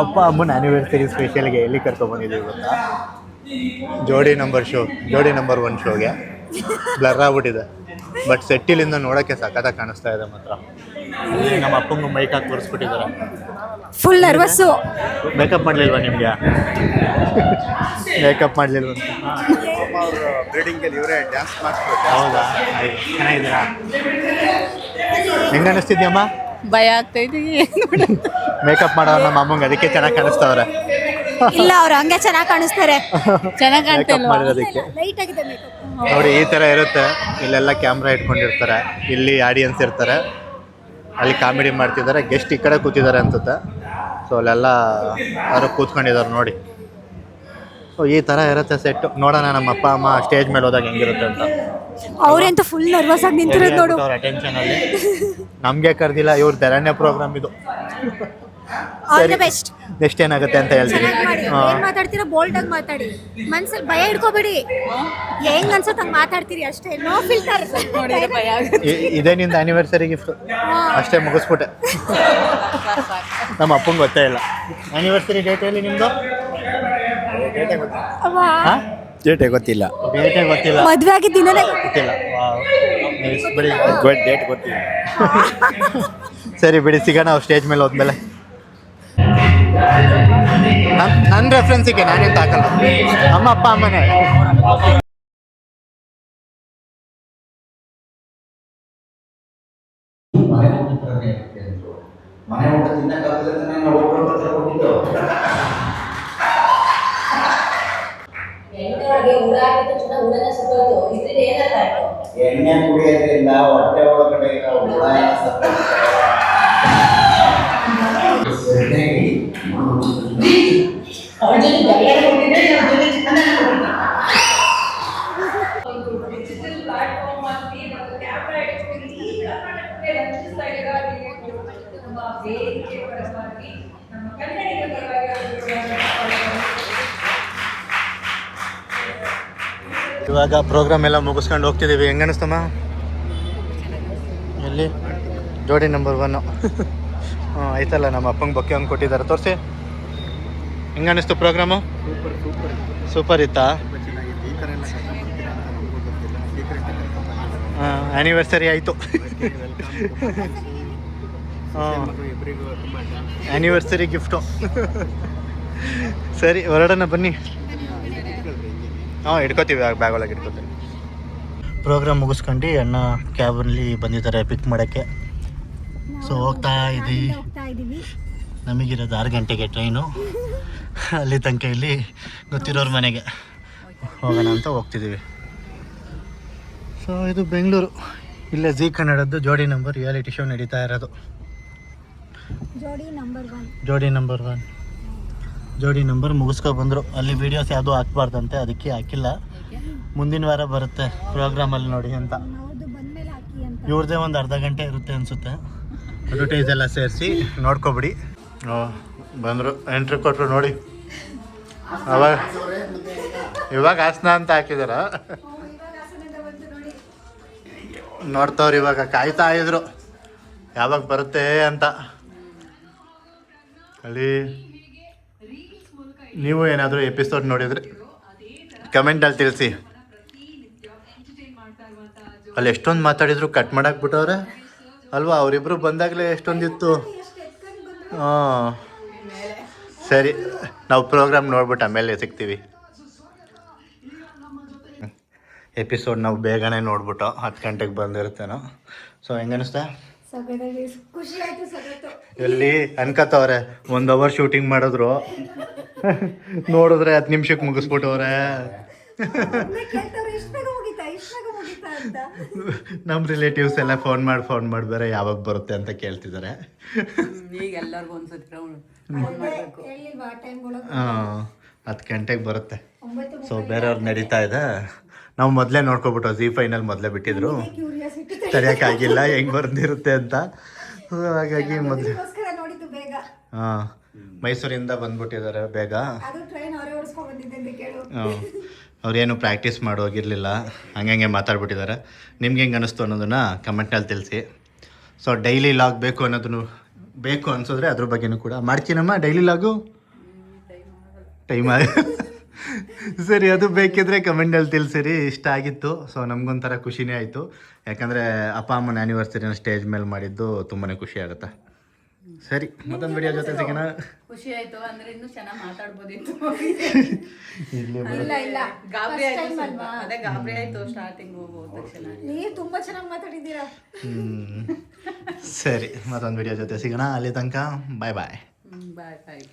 ಅಪ್ಪ ಅಮ್ಮನ ಆ್ಯನಿವರ್ಸರಿ ಸ್ಪೆಷಲ್ಗೆ ಎಲ್ಲಿ ಕರ್ಕೊಂಡ್ಬಂದಿದ್ದೀವಿ ಗೊತ್ತಾ? ಜೋಡಿ ನಂಬರ್ 1 ಶೋಗೆ. ಬ್ಲರ್ ಆಗ್ಬಿಟ್ಟಿದೆ, ಬಟ್ ಸೆಟ್ಟಿಲಿಂದ ನೋಡೋಕ್ಕೆ ಸಖತ್ತಾಗಿ ಕಾಣಿಸ್ತಾ ಇದೆ ಮಾತ್ರ. ಇಲ್ಲಿ ನಮ್ಮ ಅಪ್ಪಂಗೂ ಮೈಕ್ ಹಾಕಿ ತೋರಿಸ್ಬಿಟ್ಟಿದ್ದಾರೆ. ಫುಲ್ ನರ್ವಸ್ಸು. ಮೇಕಪ್ ಮಾಡಲಿಲ್ವಾ ನಿಮಗೆ? ಮೇಕಪ್ ಮಾಡಲಿಲ್ವ? ಬ್ರೀಡಿಂಗಲ್ಲಿ ಇವರೇ ಡ್ಯಾನ್ಸ್ ಮಾಡ್ತಾರೆ. ಹೌದಾ? ಚೆನ್ನಾಗಿದ್ದೀರಾ? ಹೆಂಗೆ ಅನಿಸ್ತಿದ್ಯಮ್ಮ? ಭಯ ಆಗ್ತೈತಿ. ಮೇಕಪ್ ಮಾಡೋ ನಮ್ಮ ಅಮ್ಮಂಗೆ ಅದಕ್ಕೆ ಚೆನ್ನಾಗಿ ಕಾಣಿಸ್ತವ್ರೆ. ಇಲ್ಲ, ಅವ್ರು ಹಂಗೆ ಚೆನ್ನಾಗಿ ಕಾಣಿಸ್ತಾರೆ. ಚೆನ್ನಾಗಿ ಮೇಕಪ್ ಮಾಡಿರೋದಕ್ಕೆ. ಲೈಟ್ ಆಗಿದೆ ಮೇಕಪ್. ನೋಡಿ ಈ ಥರ ಇರುತ್ತೆ. ಇಲ್ಲೆಲ್ಲ ಕ್ಯಾಮ್ರಾ ಇಟ್ಕೊಂಡಿರ್ತಾರೆ, ಇಲ್ಲಿ ಆಡಿಯನ್ಸ್ ಇರ್ತಾರೆ, ಅಲ್ಲಿ ಕಾಮಿಡಿ ಮಾಡ್ತಿದ್ದಾರೆ, ಗೆಸ್ಟ್ ಈ ಕಡೆ ಕೂತಿದ್ದಾರೆ ಅನ್ಸುತ್ತೆ. ಸೊ ಅಲ್ಲೆಲ್ಲ ಯಾರು ಕೂತ್ಕೊಂಡಿದ್ದಾರೆ ನೋಡಿ. ಸೊ ಈ ಥರ ಇರುತ್ತೆ ಸೆಟ್ಟು. ನೋಡೋಣ ನಮ್ಮ ಅಪ್ಪ ಅಮ್ಮ ಸ್ಟೇಜ್ ಮೇಲೆ ಹೋದಾಗ ಹೆಂಗಿರುತ್ತೆ ಅಂತ. ಅವ್ರಂತೂ ಫುಲ್ ನರ್ವಸ್ ಆಗಿ ನಿಂತಿರೋದು ನೋಡು. ಅವ್ರ ಅಟೆನ್ಷನಲ್ಲಿ ನಮಗೆ ಕರೆದಿಲ್ಲ, ಇವ್ರ ತೆರನೇ ಪ್ರೋಗ್ರಾಮ್ ಇದು. All the best. ನೆಕ್ಸ್ಟ್ ಏನಾಗುತ್ತೆ ಅಂತ ಹೇಳ್ತೀನಿ. ಏನ್ ಮಾತಾಡ್ತೀರಾ ಬೋಲ್ಡ್ ಆಗಿ ಮಾತಾಡಿ, ಮನ್ಸಲ್ಲಿ ಭಯ ಇಟ್ಕೋಬೇಡಿ. ಹೆಂಗ್ ಅನ್ಸುತ್ತೆ ಹಂಗೆ ಮಾತಾಡ್ತೀರಿ ಅಷ್ಟೇ, ನೋ ಫಿಲ್ಟರ್. ಇದೇ ನಿಂದ ಆ್ಯನಿವರ್ಸರಿ ಗಿಫ್ಟ್ ಅಷ್ಟೇ, ಮುಗಿಸ್ಬಿಟ್ಟೆ. ನಮ್ಮ ಅಪ್ಪಂಗೆ ಗೊತ್ತೇ ಇಲ್ಲ ಆ್ಯನಿವರ್ಸರಿ ಡೇಟ್ ಎಲ್ಲಿ ನಿಮ್ಮದು? ಡೇಟೇ ಗೊತ್ತಿಲ್ಲ. ಡೇಟೇ ಗೊತ್ತಿಲ್ಲ. ಮದ್ವೆ ಆಗಿದ್ದ ದಿನನೇ ಗೊತ್ತಿಲ್ಲ. ಬಿಡಿ, ಡೇಟ್ ಗೊತ್ತಿಲ್ಲ. ಸರಿ ಬಿಡಿ, ಸಿಗೋಣ ಅವ್ರು ಸ್ಟೇಜ್ ಮೇಲೆ ಹೋದ್ಮೇಲೆ. ನನ್ನ ರೆಫರೆನ್ಸಿಗೆ ನಾನೇನು ತಾಕಲ್ಲ. ಅಮ್ಮ ಅಪ್ಪ ಅಮ್ಮನೇ. ಮನೆ ಊಟ ತಿನ್ನಕ್ಕಾಗಲ್ಲ ನಾನು ಒಬ್ಬರ ಹತ್ರ ಹೋಗಿದ್ದು. ಎಣ್ಣೆ ಕುಡಿಯೋದ್ರಿಂದ ಹೊಟ್ಟೆ ಒಳಗಡೆ ಇರೋ ಹುಳ ಇವಾಗ ಪ್ರೋಗ್ರಾಮ್ ಎಲ್ಲ ಮುಗಿಸ್ಕೊಂಡು ಹೋಗ್ತಿದ್ದೀವಿ. ಹೆಂಗೆ ಅನಿಸ್ತಮ್ಮ? ಎಲ್ಲಿ ಜೋಡಿ ನಂಬರ್ 1 ಆಯ್ತಲ್ಲ, ನಮ್ಮ ಅಪ್ಪಂಗೆ ಬೊಕ್ಕೆ ಒಂದು ಕೊಟ್ಟಿದ್ದಾರೆ, ತೋರಿಸಿ. ಹೆಂಗೆ ಅನ್ನಿಸ್ತು ಪ್ರೋಗ್ರಾಮು? ಸೂಪರ್ ಇತ್ತಾ? ಆ್ಯನಿವರ್ಸರಿ ಆಯಿತು. Anniversary gift. ಸರಿ ಹೊರಡೋಣ ಬನ್ನಿ. ಇಟ್ಕೋತೀವಿ, ಬ್ಯಾಗ್ ಒಳಗೆ ಇಟ್ಕೋತೀವಿ. ಪ್ರೋಗ್ರಾಮ್ ಮುಗಿಸ್ಕೊಂಡು ಅಣ್ಣ ಕ್ಯಾಬಲ್ಲಿ ಬಂದಿದ್ದಾರೆ ಪಿಕ್ ಮಾಡೋಕ್ಕೆ. ಸೊ ಹೋಗ್ತಾ ಇದ್ದೀವಿ. ನಮಗಿರೋದು 6 ಗಂಟೆಗೆ ಟ್ರೈನು. ಅಲ್ಲಿ ತನಕ ಇಲ್ಲಿ ಗೊತ್ತಿರೋರ ಮನೆಗೆ ಹೋಗೋಣ ಅಂತ ಹೋಗ್ತಿದ್ದೀವಿ. ಸೊ ಇದು ಬೆಂಗಳೂರು. ಇಲ್ಲೇ ಜೀ ಕನ್ನಡದ್ದು ಜೋಡಿ ನಂಬರ್ ರಿಯಾಲಿಟಿ ಶೋ ನಡೀತಾ ಇರೋದು. ಜೋಡಿ ನಂಬರ್ ಮುಗಿಸ್ಕೊ ಬಂದರು. ಅಲ್ಲಿ ವೀಡಿಯೋಸ್ ಯಾವುದೂ ಹಾಕ್ಬಾರ್ದಂತೆ, ಅದಕ್ಕೆ ಹಾಕಿಲ್ಲ. ಮುಂದಿನ ವಾರ ಬರುತ್ತೆ ಪ್ರೋಗ್ರಾಮಲ್ಲಿ ನೋಡಿ ಅಂತ. ಇವ್ರದ್ದೇ ಒಂದು ಅರ್ಧ ಗಂಟೆ ಇರುತ್ತೆ ಅನಿಸುತ್ತೆ. ಅಡ್ವರ್ಟೈಸ್ ಎಲ್ಲ ಸೇರಿಸಿ ನೋಡ್ಕೊಬಿಡಿ. ಬಂದರು, ಎಂಟ್ರಿ ಕೊಟ್ಟರು ನೋಡಿ. ಇವಾಗ ಹಾಸನ ಅಂತ ಹಾಕಿದಾರ. ನೋಡ್ತವ್ರು, ಇವಾಗ ಕಾಯ್ತಾ ಇದ್ರು ಯಾವಾಗ ಬರುತ್ತೆ ಅಂತ. ಅಲ್ಲಿ ನೀವು ಏನಾದರೂ ಎಪಿಸೋಡ್ ನೋಡಿದರೆ ಕಮೆಂಟಲ್ಲಿ ತಿಳಿಸಿ. ಅಲ್ಲಿ ಎಷ್ಟೊಂದು ಮಾತಾಡಿದ್ರು ಕಟ್ ಮಾಡಾಕ್ಬಿಟ್ಟವ್ರೆ ಅಲ್ವಾ? ಅವರಿಬ್ಬರು ಬಂದಾಗಲೇ ಎಷ್ಟೊಂದಿತ್ತು. ಸರಿ, ನಾವು ಪ್ರೋಗ್ರಾಮ್ ನೋಡ್ಬಿಟ್ಟು ಆಮೇಲೆ ಸಿಗ್ತೀವಿ. ಎಪಿಸೋಡ್ ನಾವು ಬೇಗನೆ ನೋಡ್ಬಿಟ್ಟು 10 ಗಂಟೆಗೆ ಬಂದಿರುತ್ತೇನೋ. ಸೊ ಹೆಂಗನ್ನಿಸ್ತಾ? ಎಲ್ಲಿ ಅನ್ಕತ್ತವ್ರೆ 1 ಅವರ್ ಶೂಟಿಂಗ್ ಮಾಡಿದ್ರು, ನೋಡಿದ್ರೆ 10 ನಿಮಿಷಕ್ಕೆ ಮುಗಿಸ್ಬಿಟ್ಟವ್ರೆ. ನಮ್ಮ ರಿಲೇಟಿವ್ಸ್ ಎಲ್ಲ ಫೋನ್ ಮಾಡಿ ಬೇರೆ ಯಾವಾಗ ಬರುತ್ತೆ ಅಂತ ಕೇಳ್ತಿದ್ದಾರೆ. ಹಾಂ, 10 ಗಂಟೆಗೆ ಬರುತ್ತೆ. ಸೊ ಬೇರೆಯವ್ರು ನಡೀತಾ ಇದೆ. ನಾವು ಮೊದಲೇ ನೋಡ್ಕೊಬಿಟ್ಟು ಜೀ ಫೈನಲ್ ಮೊದಲೇ ಬಿಟ್ಟಿದ್ರು, ತಡೆಯೋಕ್ಕಾಗಿಲ್ಲ ಹೆಂಗೆ ಬಂದಿರುತ್ತೆ ಅಂತ. ಹಾಗಾಗಿ ಮೊದಲು ಮೈಸೂರಿಂದ ಬಂದ್ಬಿಟ್ಟಿದ್ದಾರೆ ಬೇಗ. ಅವ್ರೇನು ಪ್ರಾಕ್ಟೀಸ್ ಮಾಡೋಗಿರಲಿಲ್ಲ, ಹಂಗೆ ಮಾತಾಡ್ಬಿಟ್ಟಿದ್ದಾರೆ. ನಿಮ್ಗೆ ಹೆಂಗೆ ಅನ್ನಿಸ್ತು ಅನ್ನೋದನ್ನು ಕಮೆಂಟ್ನಲ್ಲಿ ತಿಳಿಸಿ. ಸೊ ಡೈಲಿ ಲಾಗ್ ಬೇಕು ಅನ್ನೋದನ್ನು ಬೇಕು ಅನ್ಸಿದ್ರೆ ಅದ್ರ ಬಗ್ಗೆನೂ ಕೂಡ ಮಾಡ್ತೀನಮ್ಮ ಡೈಲಿ ಲಾಗು ಟೈಮ್ ಸರಿ, ಅದು ಬೇಕಿದ್ರೆ ಕಮೆಂಟಲ್ಲಿ ತಿಳಿಸಿರಿ. ಇಷ್ಟ ಆಗಿತ್ತು. ಸೊ ನಮಗೊಂಥರ ಖುಷಿನೇ ಆಯಿತು, ಯಾಕಂದರೆ ಅಪ್ಪ ಅಮ್ಮನ ಆ್ಯನಿವರ್ಸರಿನ ಸ್ಟೇಜ್ ಮೇಲೆ ಮಾಡಿದ್ದು ತುಂಬಾ ಖುಷಿ ಆಗುತ್ತೆ. ಸರಿ, ಮತ್ತೊಂದು ವಿಡಿಯೋ ಜೊತೆ ಸಿಗೋಣ. ಖುಷಿ ಆಯ್ತು ಅಂದ್ರೆ ಇನ್ನೂ ಚೆನ್ನಾಗಿ ಮಾತಾಡ್ಬೋದಿತ್ತು. ಇಲ್ಲಿ ಇಲ್ಲ ಗಾಬರಿ ಆಯ್ತು ಸ್ವಲ್ಪ. ಅದೇ ಗಾಬರಿ ಆಯ್ತು ಸ್ಟಾರ್ಟಿಂಗ್ ಹೋದ ತಕ್ಷಣ. ನೀವು ತುಂಬಾ ಚೆನ್ನಾಗಿ ಮಾತಾಡಿದ್ದೀರಾ. ಸರಿ, ಮತ್ತೊಂದು ವಿಡಿಯೋ ಜೊತೆ ಸಿಗೋಣ. ಅಲ್ಲಿ ತನಕ ಬಾಯ್ ಬಾಯ್. ಬಾಯ್ ಬಾಯ್.